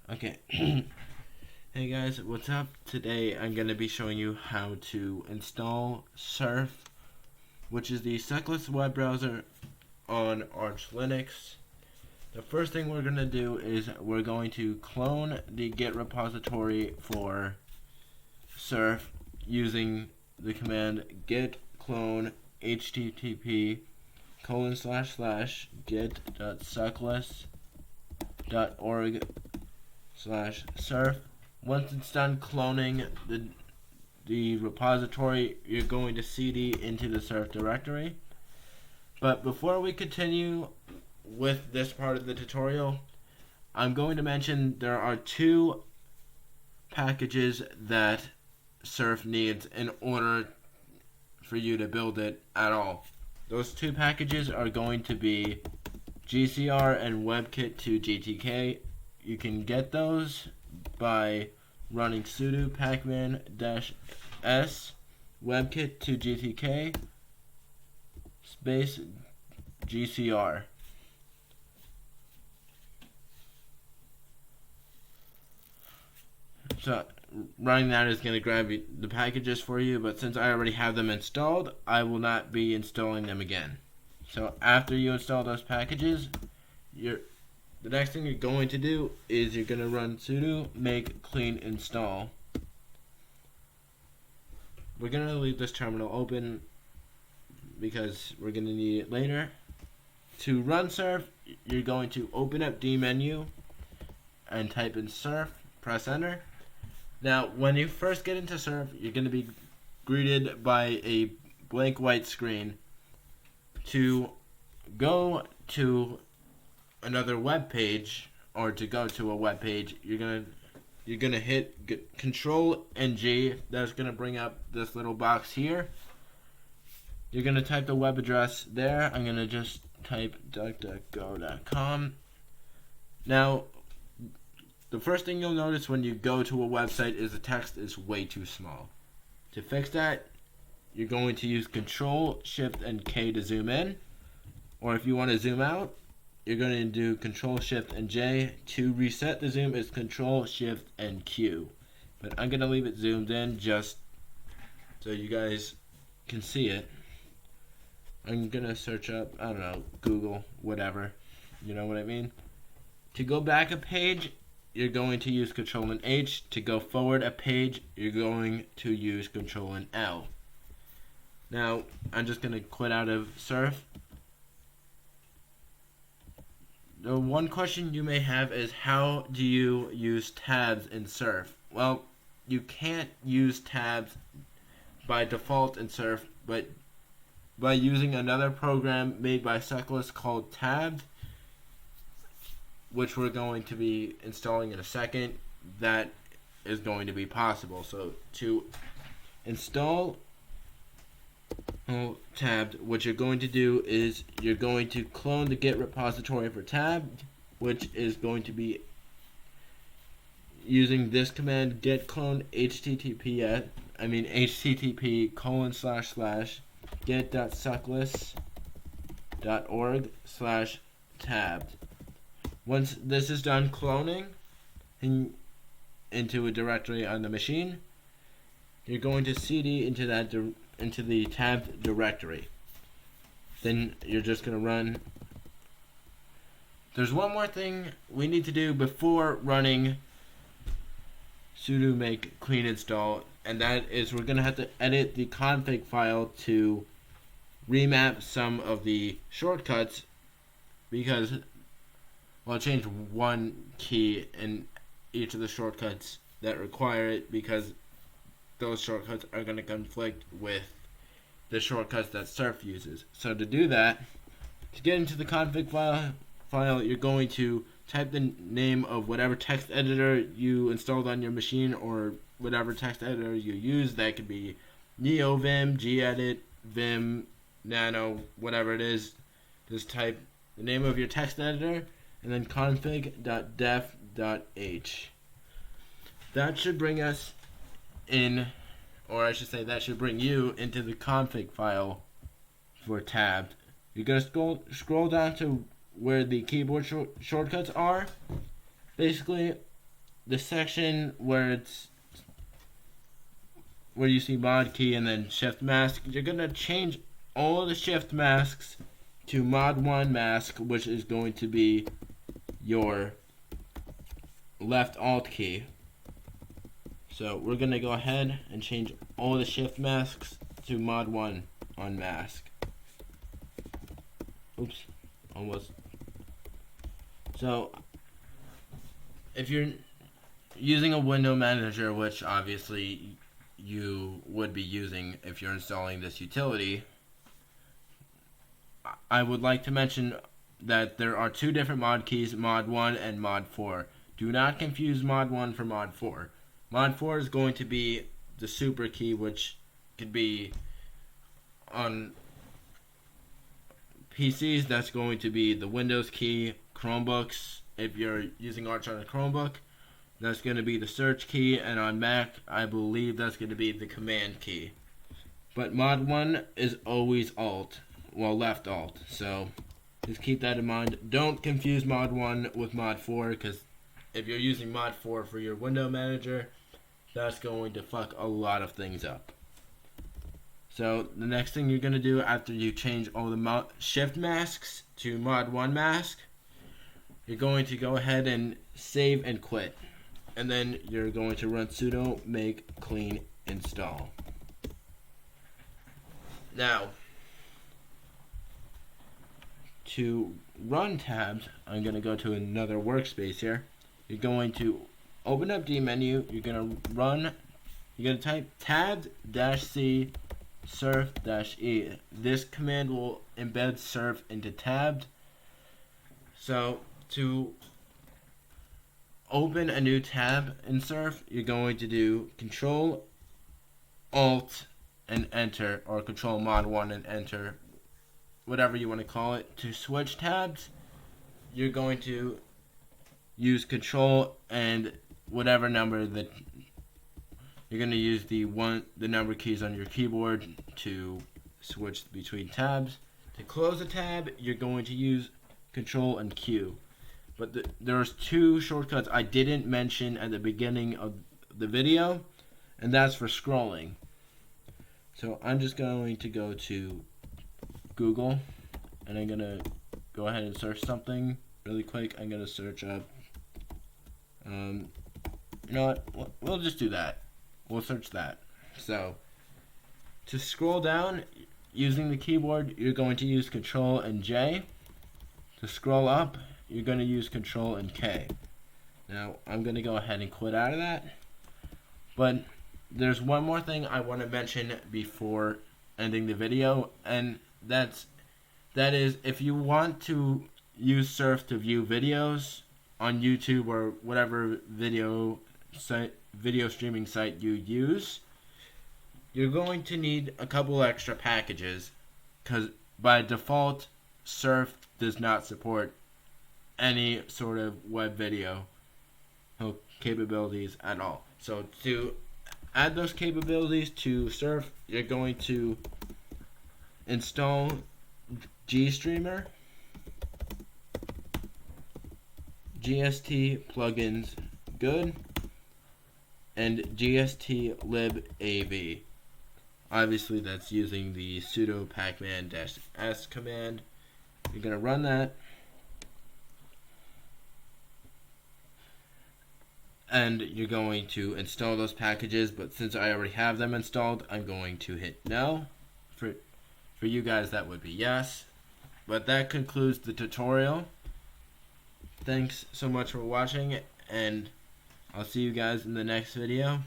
Okay. Hey guys, what's up? Today I'm going to be showing you how to install Surf, which is the suckless web browser on Arch Linux. The first thing we're going to do is we're going to clone the Git repository for Surf using the command git clone http://git.suckless.org/surf. Once it's done cloning the repository, you're going to cd into the surf directory. But before we continue with this part of the tutorial, I'm going to mention there are two packages that Surf needs in order for you to build it at all. Those two packages are going to be GCR and WebKit2GTK. You can get those by running sudo pacman-s WebKit2GTK space GCR. So running that is going to grab the packages for you, but since I already have them installed, I will not be installing them again. So after you install those packages, the next thing you're going to do is you're going to run sudo make clean install. We're going to leave this terminal open because we're going to need it later. To run Surf, you're going to open up dmenu and type in Surf, press enter. Now, when you first get into Surf, you're going to be greeted by a blank white screen. To go to another web page, or to go to a web page, you're gonna hit Control and G. That's gonna bring up this little box here. You're gonna type the web address there. I'm gonna just type duckduckgo.com. Now, the first thing you'll notice when you go to a website is the text is way too small. To fix that, you're going to use Control, Shift, and K to zoom in. Or if you want to zoom out, you're going to do Control, Shift, and J. To reset the zoom is Control, Shift, and Q. But I'm going to leave it zoomed in just so you guys can see it. I'm going to search up, I don't know, Google, whatever. You know what I mean? To go back a page, you're going to use Control and H. To go forward a page, you're going to use Control and L. Now, I'm just going to quit out of Surf. The one question you may have is, how do you use tabs in Surf? Well, you can't use tabs by default in Surf, but by using another program made by Suckless called Tabbed, which we're going to be installing in a second, that is going to be possible. So to install Tabbed, what you're going to do is you're going to clone the Git repository for Tabbed, which is going to be using this command git clone http://git.suckless.org/tabbed. Once this is done cloning into a directory on the machine, you're going to cd into the tabbed directory. Then you're just going to run. There's one more thing we need to do before running sudo make clean install, and that is we're going to have to edit the config file to remap some of the shortcuts, because we'll change one key in each of the shortcuts that require it, because those shortcuts are going to conflict with the shortcuts that Surf uses. So to do that, to get into the config file, you're going to type the name of whatever text editor you installed on your machine, or whatever text editor you use. That could be NeoVim, gedit, Vim, Nano, whatever it is. Just type the name of your text editor and then config.def.h. That should bring us in, or I should say that should bring you into the config file for Tabbed. You're going to scroll down to where the keyboard shortcuts are. Basically, the section where you see mod key and then shift mask, you're gonna change all the shift masks to mod 1 mask, which is going to be your left alt key. So we're gonna go ahead and change all the shift masks to mod 1 on mask. Oops, almost. So if you're using a window manager, which obviously you would be using if you're installing this utility, I would like to mention that there are 2 different mod keys, mod 1 and mod 4. Do not confuse mod 1 for mod 4. Mod 4 is going to be the super key, which could be on PCs, that's going to be the Windows key. Chromebooks, if you're using Arch on a Chromebook, that's going to be the search key, and on Mac, I believe that's going to be the command key. But mod 1 is always alt, well, left alt, so just keep that in mind. Don't confuse mod 1 with mod 4, because if you're using mod 4 for your window manager, that's going to fuck a lot of things up. So the next thing you're going to do after you change all the shift masks to mod 1 mask, you're going to go ahead and save and quit. And then you're going to run sudo make clean install. Now, to run tabs, I'm going to go to another workspace here. You're going to open up D menu. You're going to type tab-c surf-e. This command will embed surf into tabbed. So to open a new tab in Surf, you're going to do Control Alt and enter, or Control Mod 1 and enter, whatever you want to call it. To switch tabs, you're going to use Control and whatever number that you're going to use the number keys on your keyboard to switch between tabs. To close a tab, you're going to use Control and Q. But there's 2 shortcuts I didn't mention at the beginning of the video, and that's for scrolling. So I'm just going to go to Google, and I'm going to go ahead and search something really quick. I'm going to search up, you know what, we'll just do that. We'll search that. So to scroll down using the keyboard, you're going to use Control and J. To scroll up, you're going to use Control and K. Now, I'm going to go ahead and quit out of that. But there's one more thing I want to mention before ending the video, and that is if you want to use Surf to view videos on YouTube or whatever video streaming site you use, you're going to need a couple extra packages, because by default, Surf does not support any sort of web video capabilities at all. So to add those capabilities to Surf, you're going to install GStreamer, GST plugins good, and GST-libav. Obviously that's using the sudo pacman-s command. You're going to run that, and you're going to install those packages, but since I already have them installed, I'm going to hit no. For you guys, that would be yes. But that concludes the tutorial. Thanks so much for watching, and I'll see you guys in the next video.